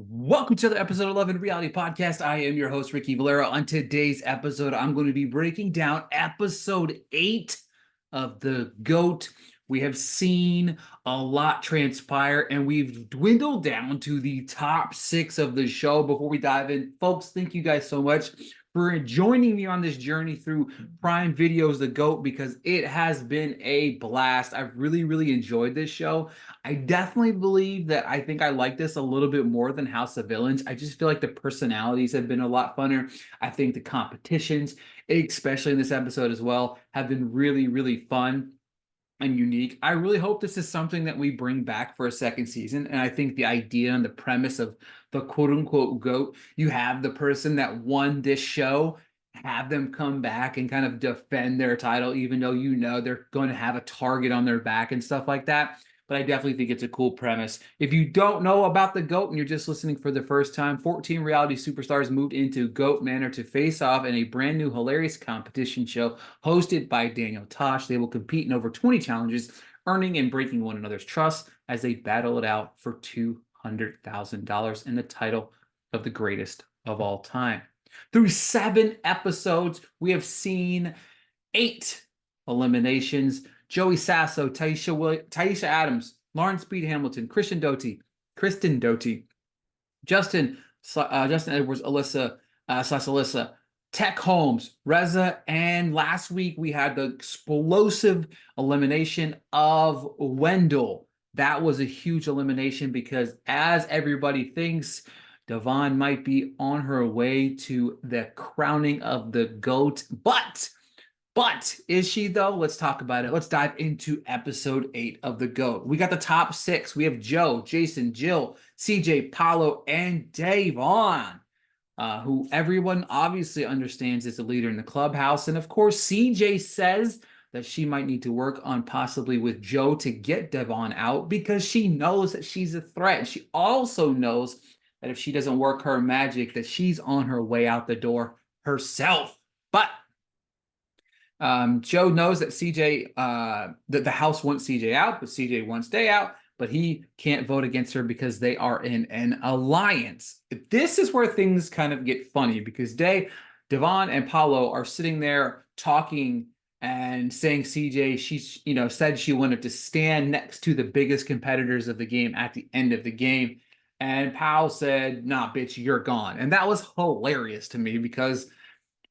Welcome to the episode 11 Reality Podcast. I am your host, Ricky Valero. On today's episode, I'm going to be breaking down episode 8 of the GOAT. We have seen a lot transpire, and we've dwindled down to the top 6 of the show. Before we dive in, folks, thank you guys so much for joining me on this journey through Prime Video's The GOAT, because it has been a blast. I've really enjoyed this show. I definitely believe that I think I like this a little bit more than House of Villains. I just feel like the personalities have been a lot funner. I think the competitions, especially in this episode as well, have been really fun and unique. I really hope this is something that we bring back for a second season. And I think the idea and the premise of the quote unquote GOAT, you have the person that won this show, have them come back and kind of defend their title, even though you know they're going to have a target on their back and stuff like that. But I definitely think it's a cool premise. If you don't know about the GOAT and you're just listening for the first time, 14 reality superstars moved into GOAT Manor to face off in a brand new hilarious competition show hosted by Daniel Tosh. They will compete in over 20 challenges, earning and breaking one another's trust as they battle it out for $200,000 and the title of the greatest of all time. Through 7 episodes, we have seen 8 eliminations. Joey Sasso, Taisha Adams, Lauren Speed Hamilton, Kristen Doty, Justin Edwards, Alyssa, Tech Holmes, Reza, and last week we had the explosive elimination of Wendell. That was a huge elimination because, as everybody thinks, Devon might be on her way to the crowning of the GOAT, but is she though? Let's talk about it. Let's dive into episode 8 of the GOAT. We got the top 6. We have Joe, Jason, Jill, CJ, Paulo, and Davon, who everyone obviously understands is a leader in the clubhouse. And of course, CJ says that she might need to work on possibly with Joe to get Devon out because she knows that she's a threat. And she also knows that if she doesn't work her magic, that she's on her way out the door herself. But Joe knows that CJ, that the house wants CJ out, but CJ wants Day out, but he can't vote against her because they are in an alliance. This is where things kind of get funny because Devon and Paulo are sitting there talking and saying CJ, she's, said she wanted to stand next to the biggest competitors of the game at the end of the game. And Powell said, nah, bitch, you're gone. And that was hilarious to me because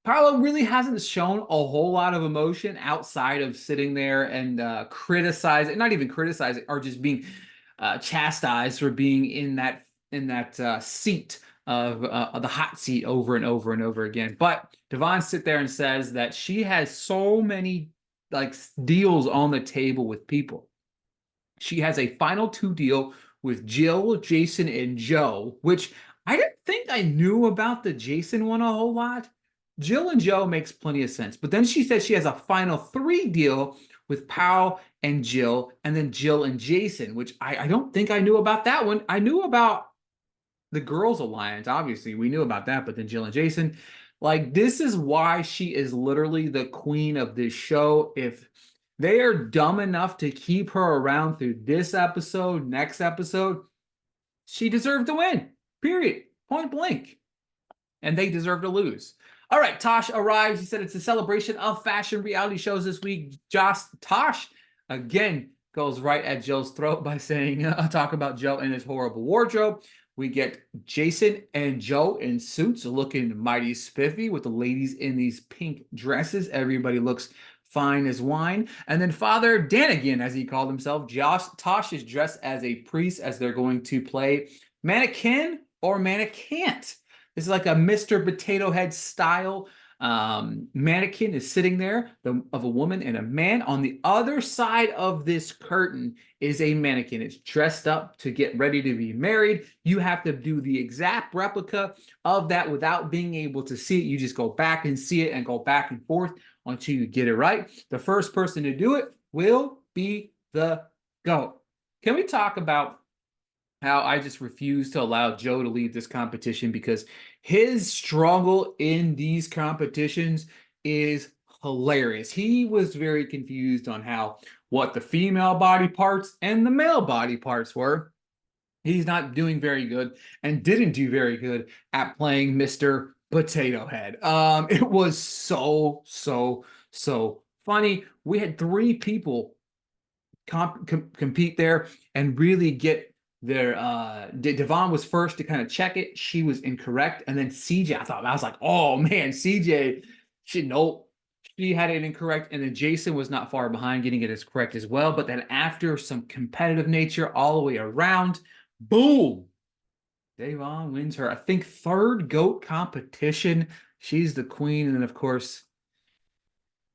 Paolo really hasn't shown a whole lot of emotion outside of sitting there and criticizing, not even criticizing, or just being chastised for being in that seat of the hot seat over and over again. But Devon sits there and says that she has so many deals on the table with people. She has a final 2 deal with Jill, Jason, and Joe, which I didn't think I knew about the Jason one a whole lot. Jill and Joe makes plenty of sense. But then she says she has a final 3 deal with Powell and Jill, and then Jill and Jason, which I don't think I knew about that one. I knew about the Girls Alliance. Obviously, we knew about that, but then Jill and Jason. This is why she is literally the queen of this show. If they are dumb enough to keep her around through this episode, next episode, she deserved to win. Period. Point blank. And they deserve to lose. All right, Tosh arrives. He said it's a celebration of fashion reality shows this week. Tosh, again, goes right at Joe's throat by saying, talk about Joe and his horrible wardrobe. We get Jason and Joe in suits looking mighty spiffy with the ladies in these pink dresses. Everybody looks fine as wine. And then Father Danigan, as he called himself, Tosh is dressed as a priest as they're going to play mannequin or mannequin. This is like a Mr. Potato Head style. Mannequin is sitting there of a woman and a man. On the other side of this curtain is a mannequin. It's dressed up to get ready to be married. You have to do the exact replica of that without being able to see it. You just go back and see it and go back and forth until you get it right. The first person to do it will be the GOAT. Can we talk about how I just refuse to allow Joe to lead this competition because his struggle in these competitions is hilarious. He was very confused on what the female body parts and the male body parts were. He's not doing very good and didn't do very good at playing Mr. Potato Head. It was so funny. We had three people compete there and really get their Devon was first to kind of check it. She was incorrect. And then CJ, I was like, oh man, CJ, nope. She had it incorrect. And then Jason was not far behind getting it as correct as well. But then after some competitive nature all the way around, boom, Devon wins her, I think, third GOAT competition. She's the queen. And then, of course,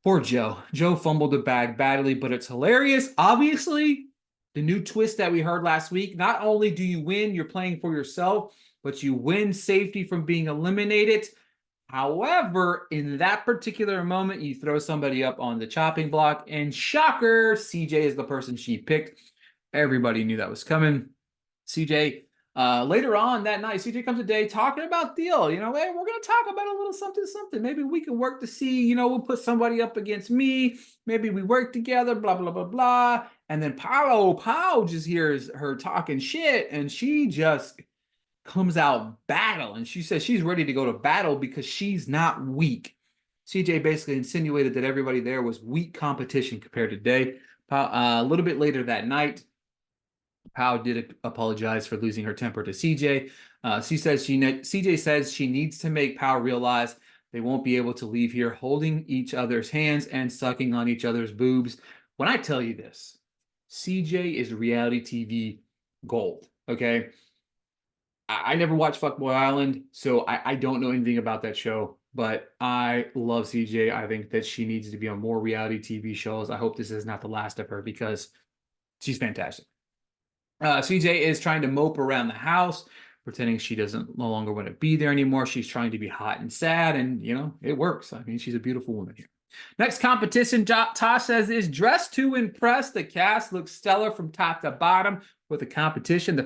poor Joe. Joe fumbled the bag badly, but it's hilarious. Obviously, the new twist that we heard last week, not only do you win, you're playing for yourself, but you win safety from being eliminated. However, in that particular moment, you throw somebody up on the chopping block, and shocker, CJ is the person she picked. Everybody knew that was coming. CJ, later on that night, CJ comes today talking about deal. Hey, we're going to talk about a little something. Maybe we can work to see, we'll put somebody up against me. Maybe we work together, blah, blah, blah, blah. And then Pau just hears her talking shit, and she just comes out battle. And she says she's ready to go to battle because she's not weak. CJ basically insinuated that everybody there was weak competition compared to today. A little bit later that night, Pau did apologize for losing her temper to CJ. CJ says she needs to make Pau realize they won't be able to leave here holding each other's hands and sucking on each other's boobs. When I tell you this, CJ is reality TV gold. Okay, I never watched Fuckboy Island, so I don't know anything about that show. But I love CJ. I think that she needs to be on more reality TV shows. I hope this is not the last of her because she's fantastic. CJ is trying to mope around the house, pretending she doesn't no longer want to be there anymore. She's trying to be hot and sad, and it works. I mean, she's a beautiful woman here. Next competition, Tosh says, is dressed to impress. The cast looks stellar from top to bottom with the competition. The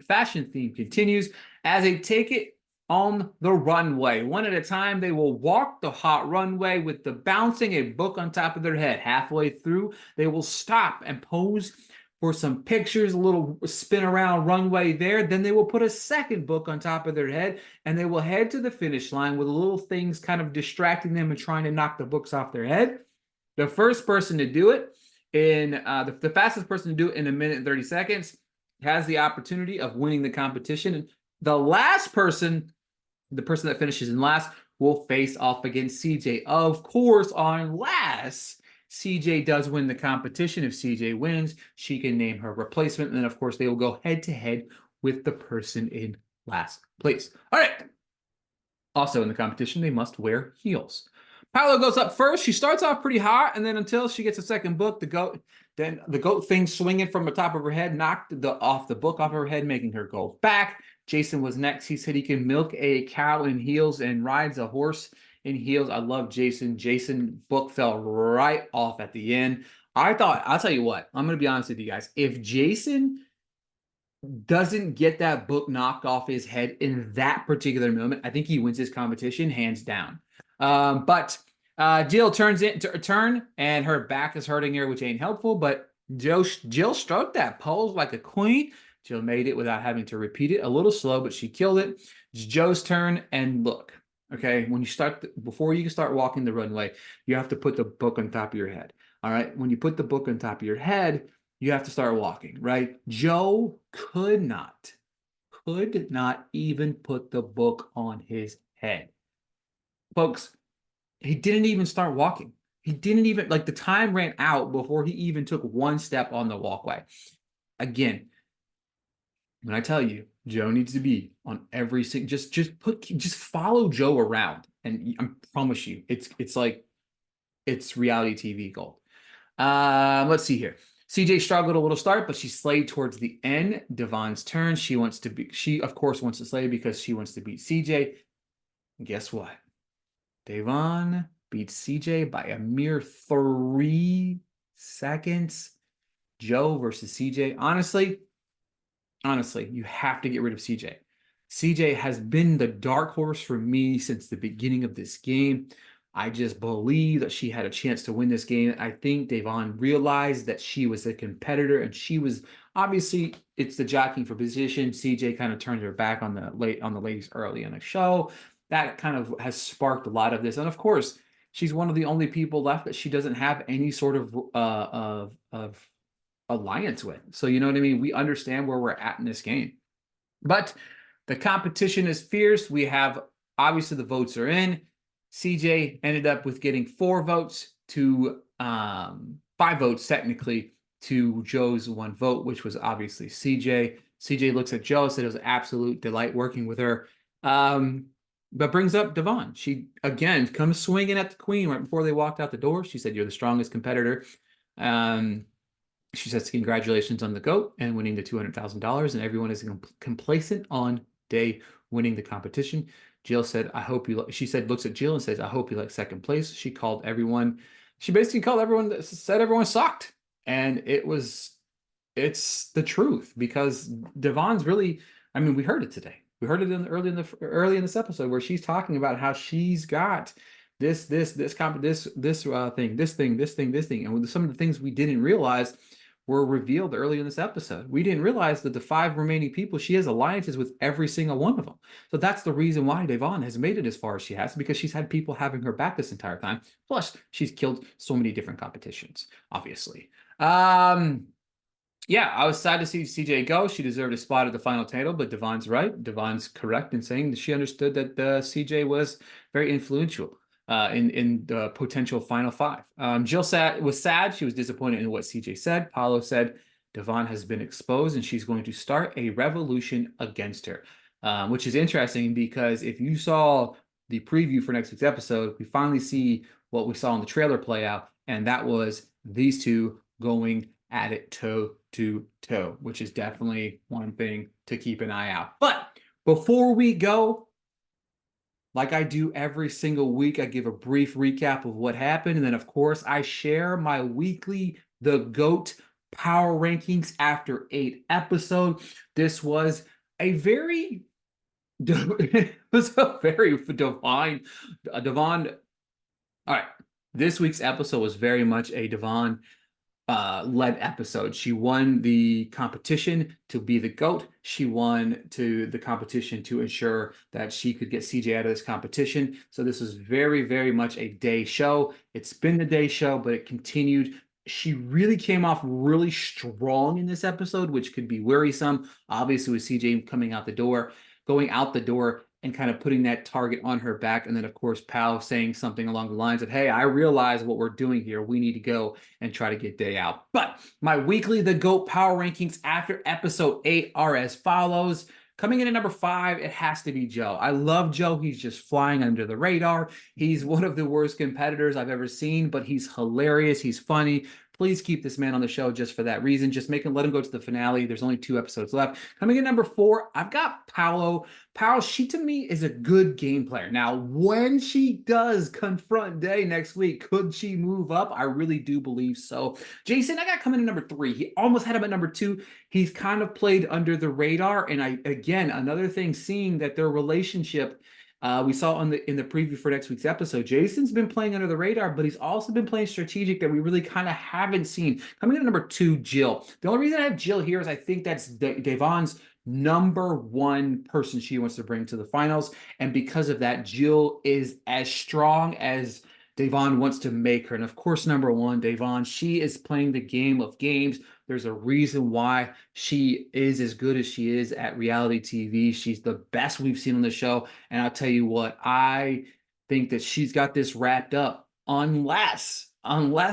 fashion theme continues as they take it on the runway. One at a time, they will walk the hot runway with the bouncing a book on top of their head. Halfway through, they will stop and pose for some pictures, a little spin around runway there. Then they will put a second book on top of their head and they will head to the finish line with little things kind of distracting them and trying to knock the books off their head. The first person to do it the fastest person to do it in 1 minute and 30 seconds has the opportunity of winning the competition. And the last person, the person that finishes in last, will face off against CJ. Of course, unless CJ does win the competition. If CJ wins, she can name her replacement. And then, of course, they will go head-to-head with the person in last place. All right. Also in the competition, they must wear heels. Paolo goes up first. She starts off pretty hot, and then until she gets a second book, the goat thing swinging from the top of her head knocked off the book off her head, making her go back. Jason was next. He said he can milk a cow in heels and rides a horse in heels. I love Jason. Jason book fell right off at the end. I'll tell you what, I'm going to be honest with you guys. If Jason doesn't get that book knocked off his head in that particular moment, I think he wins his competition hands down. But Jill turns it to turn and her back is hurting her, which ain't helpful. But Jill stroked that pose like a queen. Jill made it without having to repeat it. A little slow, but she killed it. It's Joe's turn, and look, okay, before you can start walking the runway, you have to put the book on top of your head. All right, when you put the book on top of your head, you have to start walking, right? Joe could not even put the book on his head. Folks, he didn't even start walking. He didn't even, the time ran out before he even took one step on the walkway. Again, when I tell you, Joe needs to be on every single, just follow Joe around, and I promise you, it's reality TV gold. Let's see here. CJ struggled a little start, but she slayed towards the end. Devon's turn. She of course wants to slay because she wants to beat CJ. And guess what? Devon beats CJ by a mere 3 seconds. Joe versus CJ. Honestly, you have to get rid of CJ. CJ has been the dark horse for me since the beginning of this game. I just believe that she had a chance to win this game. I think Devon realized that she was a competitor, and she was obviously it's the jockeying for position. CJ kind of turned her back on the ladies early in the show. That kind of has sparked a lot of this, and of course, she's one of the only people left that she doesn't have any sort of alliance with. So you know what I mean? We understand where we're at in this game. But the competition is fierce. We have obviously the votes are in. CJ ended up with getting 4 votes to 5 votes technically to Joe's 1 vote, which was obviously CJ. CJ looks at Joe, said it was an absolute delight working with her. But brings up Devon. She again comes swinging at the queen right before they walked out the door. She said, "You're the strongest competitor." She says, "Congratulations on the GOAT and winning the $200,000." And everyone is complacent on day winning the competition. Jill said, "I hope you." She said, looks at Jill and says, "I hope you like second place." She called everyone. She basically called everyone. Said everyone sucked, and it's the truth because Devon's really. I mean, we heard it today. We heard it early in this episode where she's talking about how she's got this thing, and with some of the things we didn't realize were revealed early in this episode. We didn't realize that the 5 remaining people, she has alliances with every single one of them. So that's the reason why Devon has made it as far as she has, because she's had people having her back this entire time. Plus, she's killed so many different competitions, obviously. Yeah, I was sad to see CJ go. She deserved a spot at the final table, but Devon's right. Devon's correct in saying that she understood that CJ was very influential in the potential final 5. Jill was sad. She was disappointed in what CJ said. Paulo said Devon has been exposed and she's going to start a revolution against her, which is interesting because if you saw the preview for next week's episode, we finally see what we saw in the trailer play out, and that was these two going at it toe to toe, which is definitely one thing to keep an eye out. But before we go, like I do every single week, I give a brief recap of what happened. And then, of course, I share my weekly The GOAT Power Rankings after 8 episodes. This was a very divine. All right. This week's episode was very much a Devon led episode. She won the competition to be the GOAT. She won to the competition to ensure that she could get CJ out of this competition. So this was very, very much a day show. It's been the day show, but it continued. She really came off really strong in this episode, which could be worrisome. Obviously, with CJ going out the door and kind of putting that target on her back. And then, of course, Pal saying something along the lines of, "Hey, I realize what we're doing here. We need to go and try to get Day out." But my weekly The GOAT Power Rankings after episode 8 are as follows. Coming in at number 5, it has to be Joe. I love Joe. He's just flying under the radar. He's one of the worst competitors I've ever seen, but he's hilarious. He's funny. Please keep this man on the show just for that reason. Just let him go to the finale. There's only 2 episodes left. Coming in number 4, I've got Paolo. Paolo, she to me is a good game player. Now, when she does confront Day next week, could she move up? I really do believe so. Jason, I got coming in number 3. He almost had him at number 2. He's kind of played under the radar. And again, another thing, seeing that their relationship we saw in the preview for next week's episode, Jason's been playing under the radar, but he's also been playing strategic that we really kind of haven't seen. Coming in at number 2, Jill. The only reason I have Jill here is I think that's Devon's number 1 person she wants to bring to the finals. And because of that, Jill is as strong as Devon wants to make her. And of course, number 1, Devon, she is playing the game of games. There's a reason why she is as good as she is at reality TV. She's the best we've seen on the show. And I'll tell you what, I think that she's got this wrapped up unless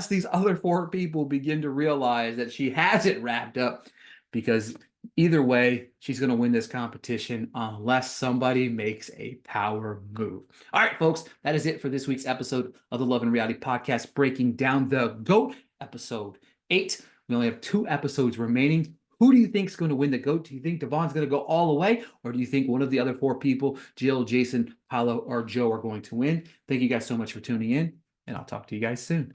these other 4 people begin to realize that she has it wrapped up, because either way, she's going to win this competition unless somebody makes a power move. All right, folks, that is it for this week's episode of the Love and Reality Podcast, breaking down the GOAT, episode 8. We only have 2 episodes remaining. Who do you think is going to win the GOAT? Do you think Devon's going to go all the way? Or do you think one of the other 4 people, Jill, Jason, Paolo, or Joe, are going to win? Thank you guys so much for tuning in, and I'll talk to you guys soon.